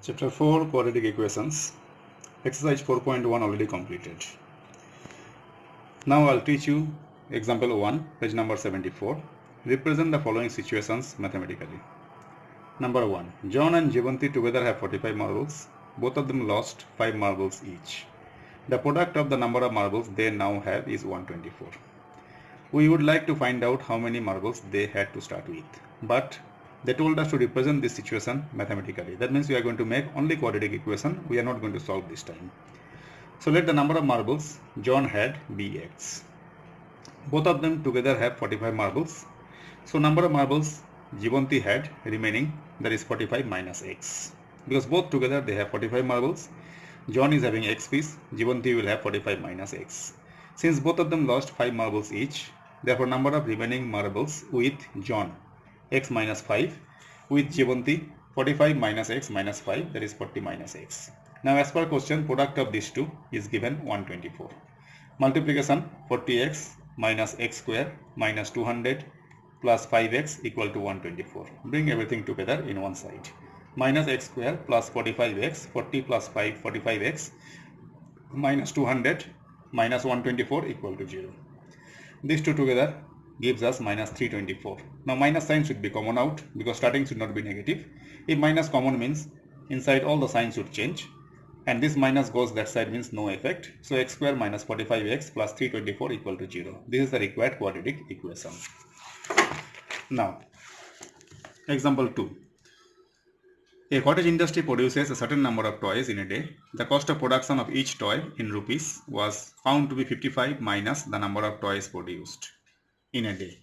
Chapter 4 Quadratic Equations. Exercise 4.1 already completed. Now I'll teach you example 1, page number 74. Represent the following situations mathematically. Number 1. John and Jeevanti together have 45 marbles. Both of them lost 5 marbles each. The product of the number of marbles they now have is 124. We would like to find out how many marbles they had to start with. But they told us to represent this situation mathematically. That means we are going to make only quadratic equation. We are not going to solve this time. So let the number of marbles John had be x. Both of them together have 45 marbles. So number of marbles Jeevanti had remaining, that is 45 minus x. Because both together they have 45 marbles. John is having x piece. Jeevanti will have 45 minus x. Since both of them lost 5 marbles each, therefore number of remaining marbles with John x minus 5, with Jeevanti 45 minus x minus 5, that is 40 minus x. Now as per question, product of these two is given 124. Multiplication 40x minus x square minus 200 plus 5x equal to 124. Bring everything together in one side. Minus x square plus 45x, 40 plus 5, 45x minus 200 minus 124 equal to 0. These two together gives us minus 324. Now minus sign should be common out because starting should not be negative. If minus common means inside all the signs should change, and this minus goes that side means no effect. So x square minus 45x plus 324 equal to 0. This is the required quadratic equation. Now example 2. A cottage industry produces a certain number of toys in a day. The cost of production of each toy in rupees was found to be 55 minus the number of toys produced in a day.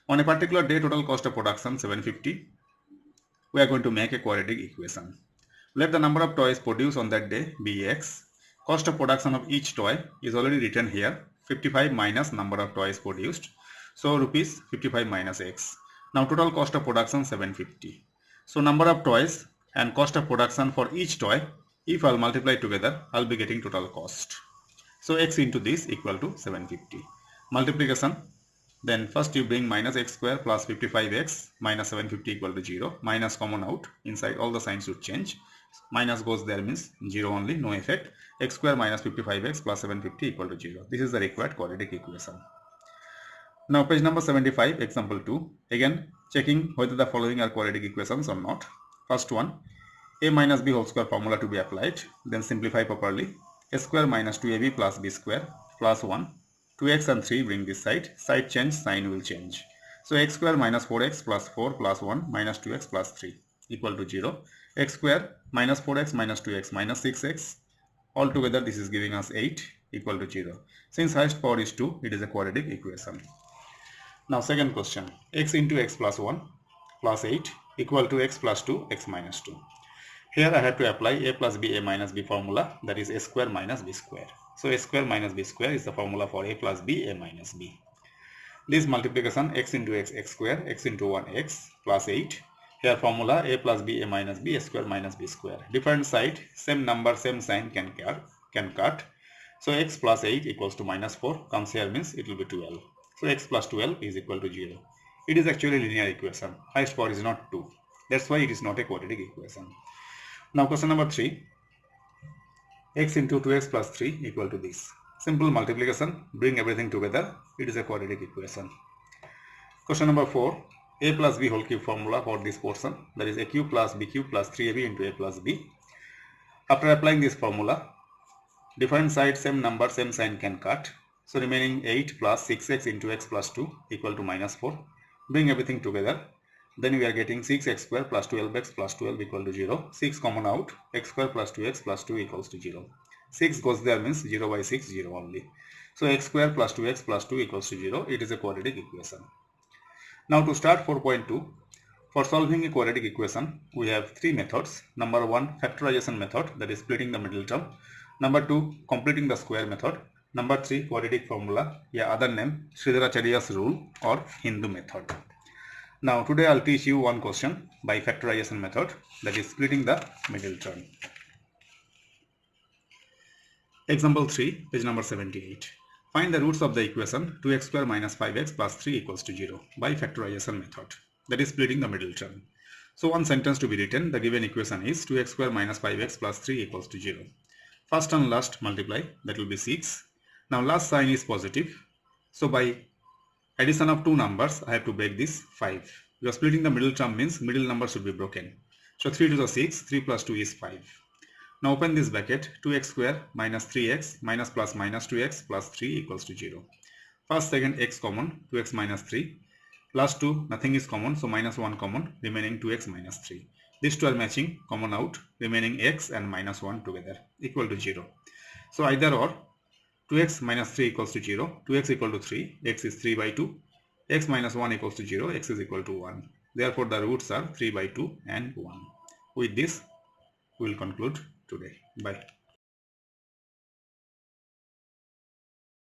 On a particular day, total cost of production 750. We are going to make a quadratic equation. Let the number of toys produced on that day be x. Cost of production of each toy is already written here, 55 minus number of toys produced. So rupees 55 minus x. Now total cost of production 750. So number of toys and cost of production for each toy, if I'll multiply together, I'll be getting total cost. So x into this equal to 750. Multiplication, then first you bring minus x square plus 55x minus 750 equal to 0. Minus common out, inside all the signs should change. Minus goes there means 0 only, no effect. X square minus 55x plus 750 equal to 0. This is the required quadratic equation. Now page number 75, example 2. Again checking whether the following are quadratic equations or not. First one, a minus b whole square formula to be applied. Then simplify properly. A square minus 2ab plus b square plus 1. 2x and 3 bring this side. Side change, sign will change. So x square minus 4x plus 4 plus 1 minus 2x plus 3 equal to 0. X square minus 4x minus 2x minus 6x. Altogether this is giving us 8 equal to 0. Since highest power is 2, it is a quadratic equation. Now second question, x into x plus 1 plus 8 equal to x plus 2 x minus 2. Here I have to apply a plus b a minus b formula, that is a square minus b square. So a square minus b square is the formula for a plus b a minus b. This multiplication x into x square x into 1x plus 8. Here formula a plus b a minus b a square minus b square. Different side, same number, same sign can cut. So x plus 8 equals to minus 4 comes here means it will be 12. So x plus 12 is equal to 0. It is actually a linear equation. Highest power is not 2. That's why it is not a quadratic equation. Now question number 3. X into 2x plus 3 equal to this. Simple multiplication. Bring everything together. It is a quadratic equation. Question number 4. A plus b whole cube formula for this portion. That is a cube plus b cube plus 3ab into a plus b. After applying this formula, different side, same number, same sign can cut. So remaining 8 plus 6x into x plus 2 equal to minus 4. Bring everything together. Then we are getting 6x square plus 12x plus 12 equal to 0. 6 common out. X square plus 2x plus 2 equals to 0. 6 goes there means 0 by 6, 0 only. So x square plus 2x plus 2 equals to 0. It is a quadratic equation. Now to start 4.2. For solving a quadratic equation, we have three methods. Number 1, factorization method, that is splitting the middle term. Number 2, completing the square method. Number 3, quadratic formula, other name Sridharacharya's rule or Hindu method. Now today I'll teach you one question by factorization method, that is splitting the middle term. Example 3, page number 78. Find the roots of the equation 2x square minus 5x plus 3 equals to 0 by factorization method, that is splitting the middle term. So one sentence to be written, the given equation is 2x square minus 5x plus 3 equals to 0. First and last multiply, that will be 6. Now last sign is positive. So by addition of two numbers, I have to break this 5. Because splitting the middle term means middle number should be broken. So 3 to the 6, 3 plus 2 is 5. Now open this bracket, 2x square minus 3x minus plus minus 2x plus 3 equals to 0. First, second x common, 2x minus 3. Last two, nothing is common, so minus 1 common, remaining 2x minus 3. These two are matching, common out, remaining x and minus 1 together, equal to 0. So either or, 2x minus 3 equals to 0, 2x equal to 3, x is 3 by 2, x minus 1 equals to 0, x is equal to 1. Therefore, the roots are 3 by 2 and 1. With this, we will conclude today. Bye.